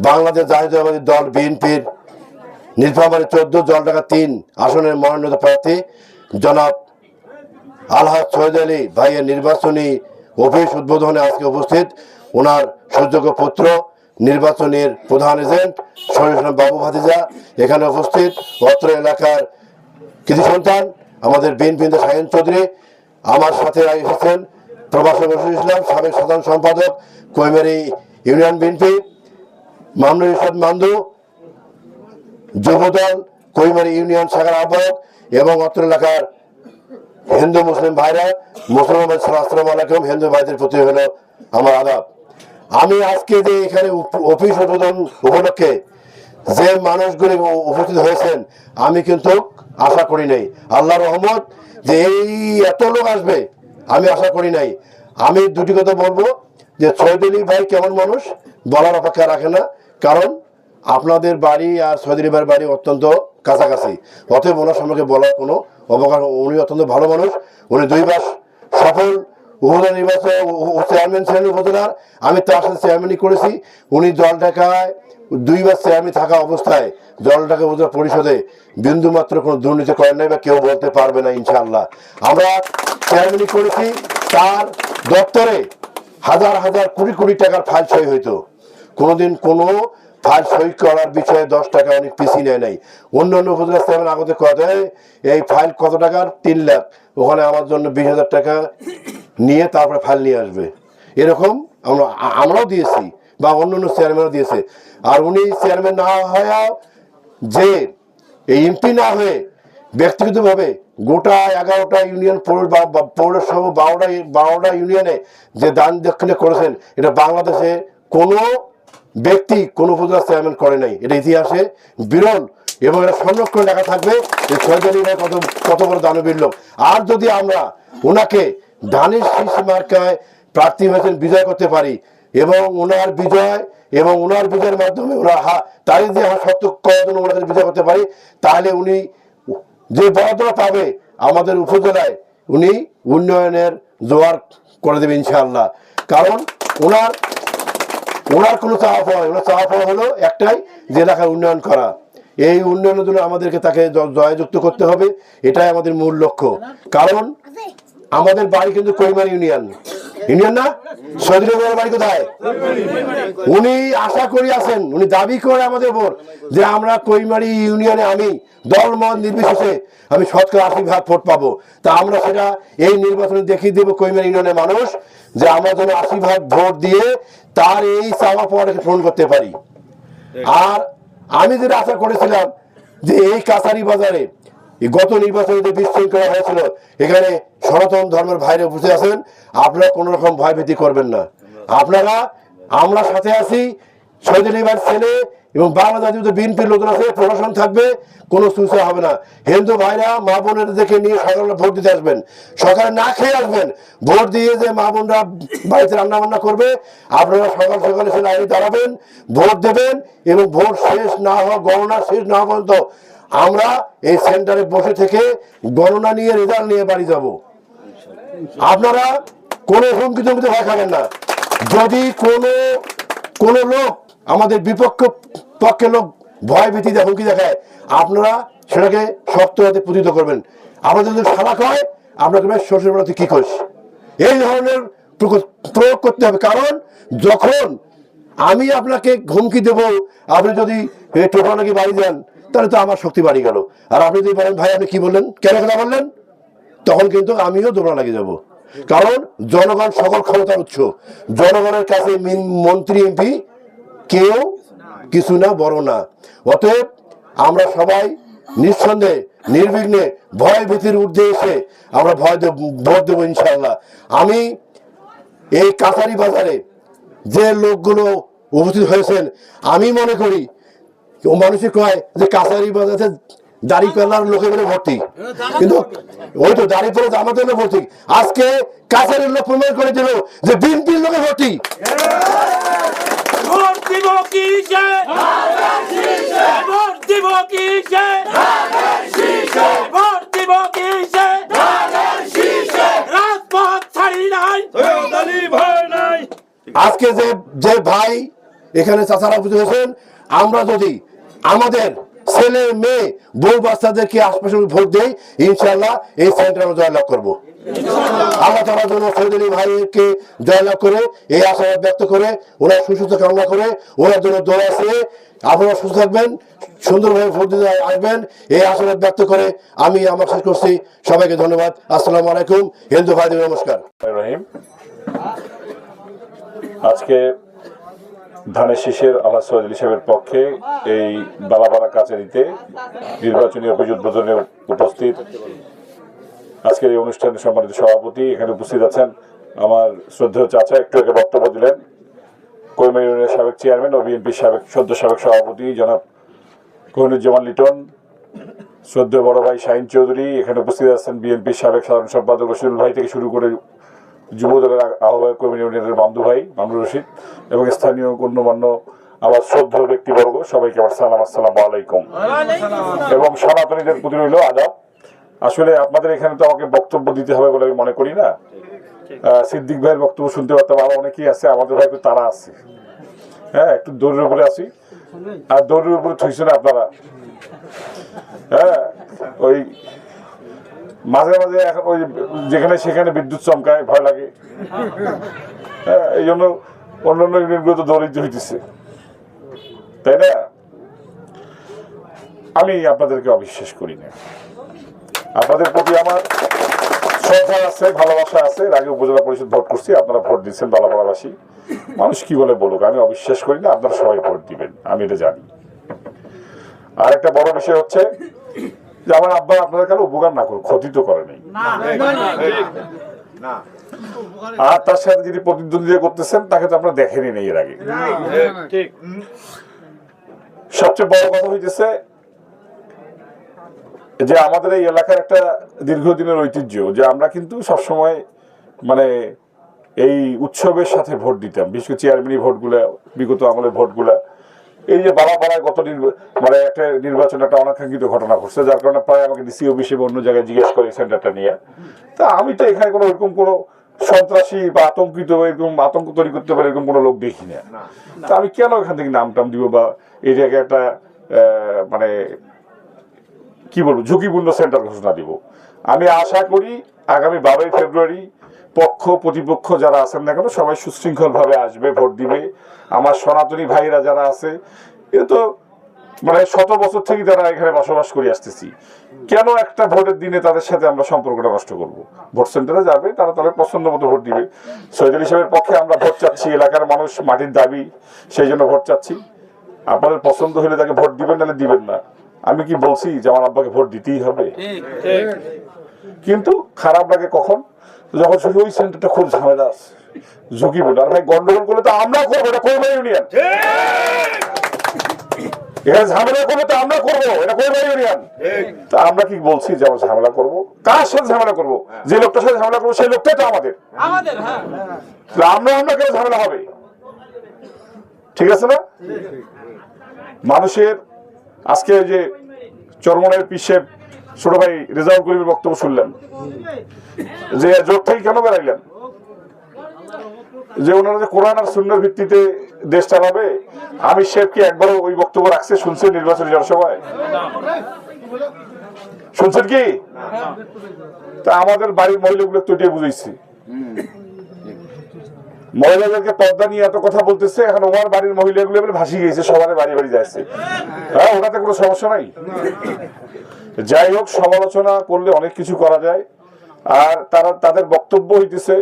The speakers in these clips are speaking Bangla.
বাংলাদেশ জাতীয়তাবাদী দল বিএনপির নীলফামারী 14 জলঢাকা 3 আসনের মনোনীত প্রার্থী জনাব আলহাজ সৈয়দ আলী ভাইয়ের নির্বাচনী অফিস উদ্বোধনে আজকে উপস্থিত ওনার সুযোগ্য পুত্র নির্বাচনের প্রধান এজেন্ট শরীফ বাবু ভাতিজা এখানে উপস্থিত অত্র এলাকার কৃতি সন্তান আমাদের বিএনপি শাহিন চৌধুরী, আমার সাথে এসেছেন প্রবাসী বশির ইসলাম সাবেক সাধারণ সম্পাদক কৈমারী ইউনিয়ন বিএনপি, মামনুল ইরশাদ মান্দু যুবদল কৈমারী ইউনিয়ন শাখার আহ্বায়ক এবং অত্র এলাকার হিন্দু মুসলিম ভাইরা মুসলমান আসসালামু আলাইকুম। হিন্দু ভাইদের প্রতি হলো আমার আদাব। আমি আজকে যে এখানে অফিস উদ্বোধন উপলক্ষে যে মানুষগুলি উপস্থিত হয়েছেন আমি কিন্তু আশা করি নাই, আল্লাহর রহমত যে এই এত লোক আসবে আমি আশা করি নাই। আমি দুটি কথা বলবো যে সৈয়দ আলী ভাই কেমন মানুষ বলার অপেক্ষা রাখে না, কারণ আপনাদের বাড়ি আর সৈয়দ আলী ভাইয়ের বাড়ি অত্যন্ত কাছাকাছি, অতএব ওনার সম্পর্কে বলার কোনো অবকাশ। উনি অত্যন্ত ভালো মানুষ, উনি 2 বার সফল উপজেলা নির্বাচনে চেয়ারম্যান ছিলেন উপজেলার, আমি তার সাথে চেয়ারম্যানই করেছি। উনি জলঢাকায় 2 বার চেয়ারম্যান থাকা অবস্থায় জলঢাকা উপজেলা পরিষদে বিন্দুমাত্র কোনো দুর্নীতি করেন নাই বা কেউ বলতে পারবে না ইনশাআল্লাহ। আমরা চেয়ারম্যানই করেছি, তার দপ্তরে হাজার হাজার কোটি কোটি টাকার ফাইল সই হইতো, কোনোদিন কোনো ফাইল সই করার বিষয়ে 10 টাকা অনেক পিছিয়ে নেয় নাই। অন্য অন্য উপজেলা চেয়ারম্যান আগতে কথা এই ফাইল কত টাকার 3 লাখ, ওখানে আমার জন্য 20,000 টাকা নিয়ে তারপরে ফাইল নিয়ে আসবে, এরকম আমরাও দিয়েছি বা অন্য অন্য চেয়ারম্যানও দিয়েছে। আর উনি চেয়ারম্যান না হয়ে যে এই এমপি না হয়ে ব্যক্তিগতভাবে গোটা 11টা ইউনিয়ন পৌরসভা 12টা ইউনিয়নে যে দান দক্ষিণে করেছেন, এটা বাংলাদেশে কোনো ব্যক্তি কোনো উপজেলা চেয়ারম্যান করে নাই, এটা ইতিহাসে বিরল এবং এটা সংরক্ষণ লেখা থাকবে যে সৈয়দ আলী ভাই কত বড় দানবীর লোক। আর যদি আমরা ওনাকে ধানের শীষ মার্কায় প্রার্থী হয়েছেন বিজয় করতে পারি এবং ওনার বিজয়ের মাধ্যমে ওরা তাই যে আমরা শক্ত করার জন্য ওনাদের বিজয় করতে পারি, তাহলে উনি যে বরাদ্দটা পাবে আমাদের উপজেলায় উনি উন্নয়নের জোয়ার করে দেবে ইনশাআল্লাহ। কারণ ওনার কোনো চাওয়া পাওয়া নেই, ওনার চাওয়া পাওয়া হলো একটাই, যে এলাকার উন্নয়ন করা। এই উন্নয়নের জন্য আমাদেরকে তাকে জয়যুক্ত করতে হবে, এটাই আমাদের মূল লক্ষ্য। কারণ আমাদের বাড়ি কিন্তু কৈমারী ইউনিয়ন না, সৈয়দ আলী ভাইয়ের বাড়ি কোথায়? উনি আশা করি আছেন, উনি দাবি করে আমাদের উপর যে আমরা কৈমারী ইউনিয়নে আমি দলমত নির্বিশেষে আমি 80% ভোট পাবো। তা আমরা সেটা এই নির্বাচনে দেখিয়ে দেবো কৈমারী ইউনিয়নের মানুষ যে আমরা যেন 80% ভোট দিয়ে তার এই চাওয়া পাওয়াটাকে পূরণ করতে পারি। আর আমি যেটা আশা করেছিলাম যে এই কাছারি বাজারে গত নির্বাচনে যে বিশৃঙ্খলা হয়েছিল, এখানে সনাতন ধর্মের ভাইরা বুঝে আছেন, আপনারা কোনো রকম ভয়ভীতি করবেন না। আমরা সাথে আছি, সৈয়দ আলী ভাইয়ের ছেলে এবং বাংলা জাতীয় বিএনপির লোকজন আছে, প্রশাসন থাকবে, কোনো সুবিধা হবে না। হিন্দু ভাইরা মা বোনের দেখে নিয়ে সকালে ভোট দিতে আসবেন, সকালে না খেয়ে আসবেন, ভোট দিয়ে যে মা বোনরা বাড়িতে রান্না বান্না করবে, আপনারা সকালে সে লাইনে দাঁড়াবেন, ভোট দেবেন এবং ভোট শেষ না হওয়া, গণনা শেষ না হওয়া পর্যন্ত আমরা এই সেন্টারে বসে থেকে গণনা নিয়ে রেজাল্ট নিয়ে বাড়ি যাব। আপনারা কোনো হুমকি তুমকিতে ভয় খাবেন না। যদি কোনো লোক আমাদের পক্ষের লোক ভয় ভীতি হুমকি দেখায়, আপনারা সেটাকে শক্ত হাতে প্রতিহত করবেন। আমাদের যদি সালাক হয় আপনাকে শ্বশুর বাড়িতে কি করিস, এই ধরনের প্রয়োগ করতে হবে। কারণ যখন আমি আপনাকে হুমকি দেবো, আপনি যদি টোটো নাকি বাড়ি যান, তাহলে তো আমার শক্তি বাড়ি গেল। আর আপনি যদি বলেন ভাই আপনি কি বললেন, কেন কথা বললেন, তখন কিন্তু আমিও দোলা লাগে যাব। কারণ জনগণ সকল ক্ষমতার উৎস, জনগণের কাছে মন্ত্রী এমপি কেউ কিছু না, বড় না। অতএব আমরা সবাই নিঃসন্দেহে নির্বিঘ্নে ভয় ভীতির ঊর্ধ্বে এসে আমরা ভোট দেবো ইনশাআল্লাহ। আমি এই কাছারি বাজারে যে লোকগুলো উপস্থিত হয়েছেন, আমি মনে করি ও মানুষই কয় যে কাছারি বাজারে দাড়ি পাল্লার লোকে বলে ভর্তি, কিন্তু ওই তো দাড়ি পরে আমাদের লোক ভর্তি। আজকে কাছারির লোক প্রমাণ করে দিল যে বিএনপির লোকে ভর্তি। আজকে যে ভাই এখানে চাচারা উপস্থিত হয়েছেন। আমরা যদি আমাদের ছেলে মেয়ে বউ বাচ্চাদেরকে আশপাশে ভোট দেই, ইনশাআল্লাহ এই সেন্টার আমরা জয়লাভ করবো। আল্লাহ তাআলার জন্য ফজলি ভাইকে জয়লাভ করে এই আশাবাদ ব্যক্ত করে ওনার সুস্থতা কামনা করে ওনার জন্য দোয়া আছে। আপনারা সুস্থ থাকবেন, সুন্দরভাবে ভোট দিতে আসবেন, এই আশাবাদ ব্যক্ত করে আমি আমার শেষ করছি। সবাইকে ধন্যবাদ। আসসালামু আলাইকুম। হিন্দু ভাইদের নমস্কার। রহিম, আজকে ধানের শীষের আল্লাহ সৈয়দ সাহেবের পক্ষে এই বালাপাড়া কাছারিতে নির্বাচনী অভিযোগ উদ্বোধনে উপস্থিত আজকের এই অনুষ্ঠানের সম্মানিত সভাপতি, এখানে উপস্থিত আছেন আমার শ্রদ্ধেয় চাচা, একটু আগে বক্তব্য দিলেন, কৈমা ইউনিয়নের সাবেক চেয়ারম্যান ও বিএনপির সাবেক সভাপতি জনাব কোহিনুজ্জামান লিটন, শ্রদ্ধেয় বড় ভাই শাহিন চৌধুরী, এখানে উপস্থিত আছেন বিএনপির সাবেক সাধারণ সম্পাদক রশিদুল ভাই থেকে শুরু করে যুবদলের আহ্বায়ক কৈমা ইউনিয়নের মামদু ভাই, মামুনুর রশিদ এবং স্থানীয় গণ্যমান্য আমার শ্রদ্ধেয় ব্যক্তিবর্গ, সবাইকে আমার সালাম, আসসালামু আলাইকুম। এবং সনাতনীদের প্রতি রইল আদাব। আসলে আপনাদের এখানে তো আমাকে বক্তব্য দিতে হবে বলে আমি মনে করি না। সিদ্দিক ভাইয়ের বক্তব্য শুনতে পারতাম, আরো অনেকেই আছে, আমাদের ভাই তারা আছে। হ্যাঁ, একটু দৌড়ের উপরে আসি, আর দৌড়ের উপরে থইছে না আপনারা। হ্যাঁ, ওই মাঝে মাঝে এখন ওই যেখানে সেখানে বিদ্যুৎ চমকায়, ভয় লাগে। হ্যাঁ, এই জন্য অন্যান্য ইউনিয়নগুলো তো দৌড়িত হইতেছে, তাই না? আমি আপনাদেরকে অবিশ্বাস করি না, আপনাদের প্রতি আমার শ্রদ্ধা আছে, ভালোবাসা আছে। এর আগে উপজেলা পরিষদ ভোট করছি, আপনারা ভোট দিচ্ছেন বালাপাড়াবাসী। মানুষ কি বলে বলুক, আমি অবিশ্বাস করি না, আপনারা সবাই ভোট দিবেন, আমি এটা জানি। আর একটা বড় বিষয় হচ্ছে যে আমার আব্বা আপনাদের কারো উপকার না করুক, ক্ষতি তো করে নেই। আর তার সাথে যিনি প্রতিদ্বন্দ্বিতা করতেছেন তাকে তো আপনারা দেখেনি নেই এর আগে। সবচেয়ে বড় কথা হইতেছে যে আমাদের এই এলাকার একটা দীর্ঘদিনের ঐতিহ্য যে আমরা কিন্তু সবসময় মানে এই উৎসবের সাথে ভোট দিতাম, বিশেষ করে চেয়ারম্যানি ভোটগুলা, বিগত আমলের ভোটগুলা। এই যে বালাপাড়ায় গত মানে একটা নির্বাচন একটা অনাকাঙ্ক্ষিত ঘটনা ঘটছে, যার কারণে প্রায় আমাকে ডিসি অফিসে অন্য জায়গায় জিজ্ঞেস করে সেন্টারটা নিয়ে। তা আমি তো এখানে কোনো এরকম কোনো সন্ত্রাসী বা আতঙ্কিত এরকম আতঙ্ক তৈরি করতে পারে এরকম কোনো লোক দেখি না। তা আমি কেন এখান থেকে নাম টাম দিব বা এই জায়গায় একটা মানে কি বলবো ঝুঁকিপূর্ণ সেন্টার ঘোষণা দিব। আমি আশা করি আগামী 12 ফেব্রুয়ারি পক্ষ প্রতিপক্ষ যারা আছেন না কেন সবাই সুশৃঙ্খল ভাবে আসবে, ভোট দিবে। আমার সনাতনী ভাইরা যারা আছে, এটা তো মানে শত বছর থেকে তারা এখানে বসবাস করে আসতেছি, কেন একটা ভোটের দিনে তাদের সাথে আমরা সম্পর্কটা নষ্ট করব? ভোট সেন্টারে যাবে, তারা তাদের পছন্দ মতো ভোট দিবে। সৈয়দ সাহেবের পক্ষে আমরা ভোট চাচ্ছি, এলাকার মানুষ মাটির দাবি, সেই জন্য ভোট চাচ্ছি। আপনাদের পছন্দ হলে তাকে ভোট দিবেন, নাহলে দিবেন না। আমি কি বলছি যে আমার আব্বাকে ভোট দিতেই হবে? কিন্তু খারাপ লাগে কখন, যখন শুধু ওই সেন্টারটা খুব ঝামেলা আছে, ঝুঁকিপূর্ণ। আর ভাই গন্ডগোল করলে তো আমরা করবো, এটা কৈমা ইউনিয়ন। এখানে ঝামেলা করবো তো আমরা করবো, এটা কৈমা ইউনিয়ন। তা আমরা কি বলছি যে আমরা ঝামেলা করবো? কার সাথে ঝামেলা করবো? যে লোকটার সাথে ঝামেলা করবো সেই লোকটাই তো আমাদের। আমরা কেন ঝামেলা হবে? ঠিক আছে না? মানুষের আজকে যে চরমনের পিসের ছোট ভাই রেজাউল করিমের বক্তব্য শুনলেন যে জোট থেকে কেন বেড়াইলেন, যে ওনারা যে কোরআন আর সুন্নাহর ভিত্তিতে দেশ চালাবে। আমি সাহেব কি একবারও ওই বক্তব্য রাখছে? শুনছেন নির্বাচনী জনসভায়? শুনছেন কি? তা আমাদের বাড়ির মহিলাগুলো তো এটাই বুঝাইছি, মহিলাদেরকে পর্দা নিয়ে এত কথা বলতেছে, এখন ওনার বাড়ির মহিলাগুলো ভাসি গেছে, সবার বাড়ি বাড়ি যাচ্ছে। হ্যাঁ, ওনাতে কোনো সমস্যা নাই। যাই হোক, সমালোচনা করলে অনেক কিছু করা যায়। আর তারা তাদের বক্তব্য হইতেছে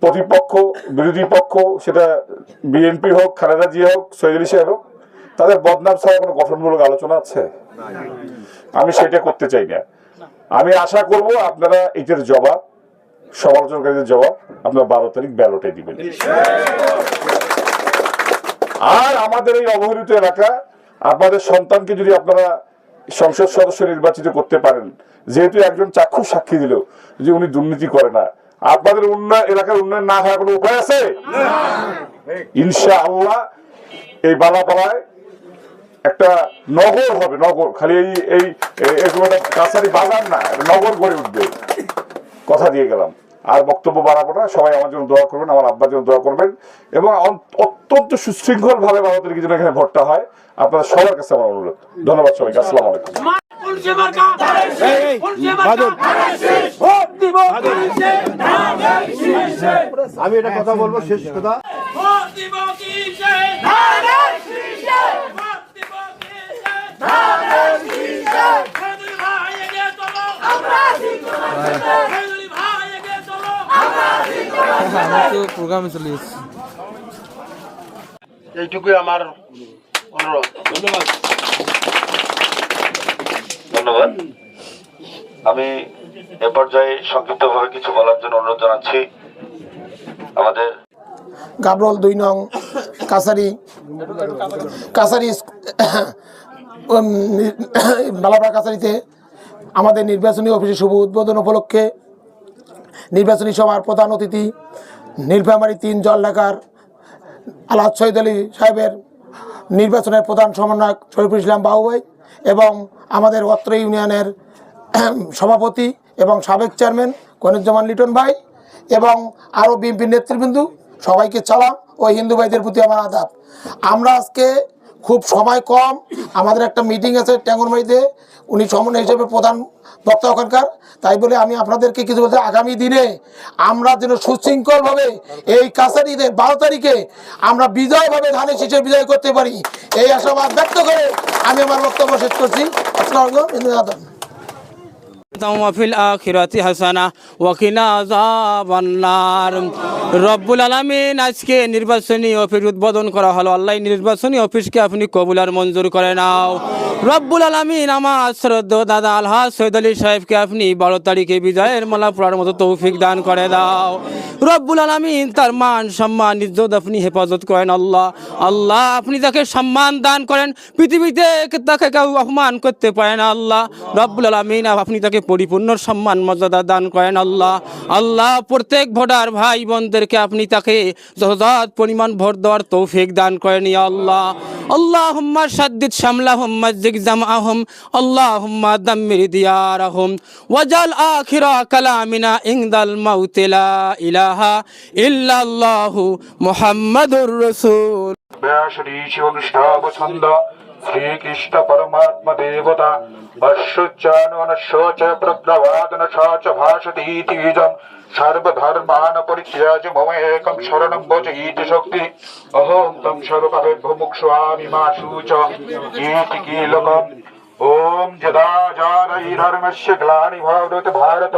প্রতিপক্ষ বিরোধী পক্ষ, সেটা বিএনপি হোক, খালেদা জিয়া হোক, সৈয়দ সাহেব হোক, তাদের বদনাম ছাড়া কোনো গঠনমূলক আলোচনা আছে? আমি সেটা করতে চাই না। আমি আশা করব আপনারা এটার জবাব, সমালোচনাকারীদের জবাব আপনারা 12 তারিখ ব্যালটে দিবেন। আর আমাদের এই অবহেলিত এলাকা, আপনাদের সন্তানকে যদি আপনারা সংসদ সদস্য নির্বাচিত করতে পারেন, যেহেতু একজন চাক্ষুষ সাক্ষী দিল যে উনি দুর্নীতি করে না, আপনাদের এলাকার উন্নয়ন না হওয়ার কোনো উপায় আছে? ইনশাআল্লাহ এই বালাপাড়ায় একটা নগর হবে, নগর। খালি এই কাছারি বাজার না, নগর গড়ে উঠবে, কথা দিয়ে গেলাম। আর বক্তব্য বাড়াবো না, সবাই আমার জন্য দোয়া করবেন, আমার আব্বার জন্য দোয়া করবেন এবং অত্যন্ত সুশৃঙ্খল ভাবে বারো তারিখের জন্য এখানে ভোটটা হয়। আপনাদের সবার কাছে আমার অনুরোধ। ধন্যবাদ সবাইকে। আসসালামু আলাইকুম। আমি এটা কথা বলবো, শেষ কথা। প্রোগ্রামে চলে এসেছি, এইটুকুই আমার অনুরোধ। ধন্যবাদ। আমি এ পর্যায়ে সংক্ষিপ্তভাবে কিছু বলার জন্য অনুরোধ জানাচ্ছি। আমাদের গাবরল 2 নং কাছারি বালাপাড়া কাছারিতে আমাদের নির্বাচনী অফিসের শুভ উদ্বোধন উপলক্ষে নির্বাচনী সভার প্রধান অতিথি নীলফামারী 3 জলঢাকার আলহাজ শহীদ আলী সাহেবের নির্বাচনের প্রধান সমন্বয়ক শরীফুল ইসলাম বাবু ভাই এবং আমাদের অত্র ইউনিয়নের সভাপতি এবং সাবেক চেয়ারম্যান কনিরুজ্জামান লিটন ভাই এবং আরও বিএনপি নেতৃবৃন্দ, সবাইকে সালাম ও হিন্দু ভাইদের প্রতি আমার আদাব। আমরা আজকে খুব সময় কম, আমাদের একটা মিটিং আছে ট্যাঙ্গরমারিতে, উনি সমন্বয় হিসেবে প্রধান বক্তা ওখানকার, তাই বলে আমি আপনাদেরকে কিছু বলতে, আগামী দিনে আমরা যেন সুশৃঙ্খলভাবে এই কাছারিদের 12 তারিখে আমরা বিজয়ভাবে ধানের শীষে বিজয় করতে পারি, এই আশাবাদ ব্যক্ত করে আমি আমার বক্তব্য শেষ করছি। ওয়াফিল আখিরাতি হাসানা ওয়া কিনা আযাবান নার। রব্বুল আলামিন, আজকে নির্বাচনী অফিস উদ্বোধন করা হলো। আল্লাহ নির্বাচনী অফিসকে আপনি কবুল আর মঞ্জুর করে নাও। রব্বুল আলামিন, আমার শ্রদ্ধেয় দাদা আলহাজ শহীদ আলী সাহেবকে আপনি 12 তারিখে বিজয়ের মালা পড়ার মতো তৌফিক দান করে দাও। রব্বুল আলামিন, তার মান সম্মান ইজ্জত আপনি হেফাজত করেন। আল্লাহ আপনি তাকে সম্মান দান করেন, পৃথিবীতে তাকে কেউ অপমান করতে পারে না। রব্বুল আলামিন, আপনি তাকে পরিপূর্ণ সম্মান মর্যাদা দান করেন। আল্লাহ প্রত্যেক ভোটার ভাই বোনদেরকে আপনি তাকে যথাযথ পরিমাণ ভোট দেওয়ার তৌফিক দান করেন। আল্লাহুম্মা শাদ্দিদ শামলাহুম মাজ্জিক জামআহুম আল্লাহুম্মা দাম্মির দিয়ারাহুম ওয়াজাল আখিরা কালামিনা ইনদাল মাউতি লা ইলাহা ইল্লাল্লাহু মুহাম্মাদুর রাসূল। ব্যাসরী শিবকৃষ্ণাবছন্দ শ্রীকৃষ্ণ পরমাত্মা দেবতা অশ্বচ্চানশোচ প্রগ্রবাদনশাচ ভাষতীতি বীজম সর্বধর্মান পরিত্যাজ্য মম একম শরণম ভজ ইতি শক্তি অহং তং সর্বপাপেভ্যো মুক্ষ্বামি মা শুচ ইতি কীলকম। ওম যদা জারৈ ধর্মস্য গ্লানি ভবতি ভারত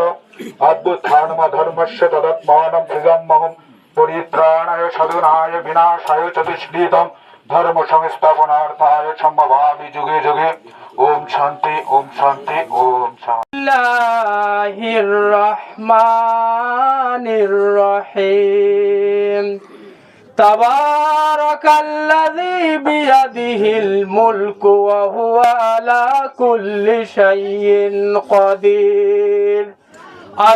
অভ্যুত্থানম ধর্মস্য তদাত্মাनं সৃজম্যহম পরিত্রাণায় সাধুনায় বিনাশায় চ দুষ্কৃতম ধর্ম সংস্থাপনার্থায় সম্ভবামি যুগে যুগে। ওম শান্তি, ওম শান্তি, ওম শান্তি। বিসমিল্লাহির রহমানির রহিম। তাবারাকাল্লাযী বিয়াদিহিল মুলকু ওয়া হুয়া আলা কুল্লি শাইইন কাদির।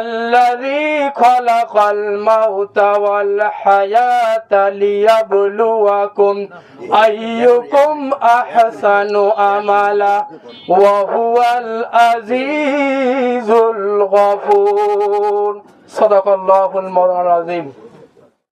الذي خلق الموت والحياة ليبلوكم أيكم أحسن عملا وهو العزيز الغفور. صدق الله المولى العظيم.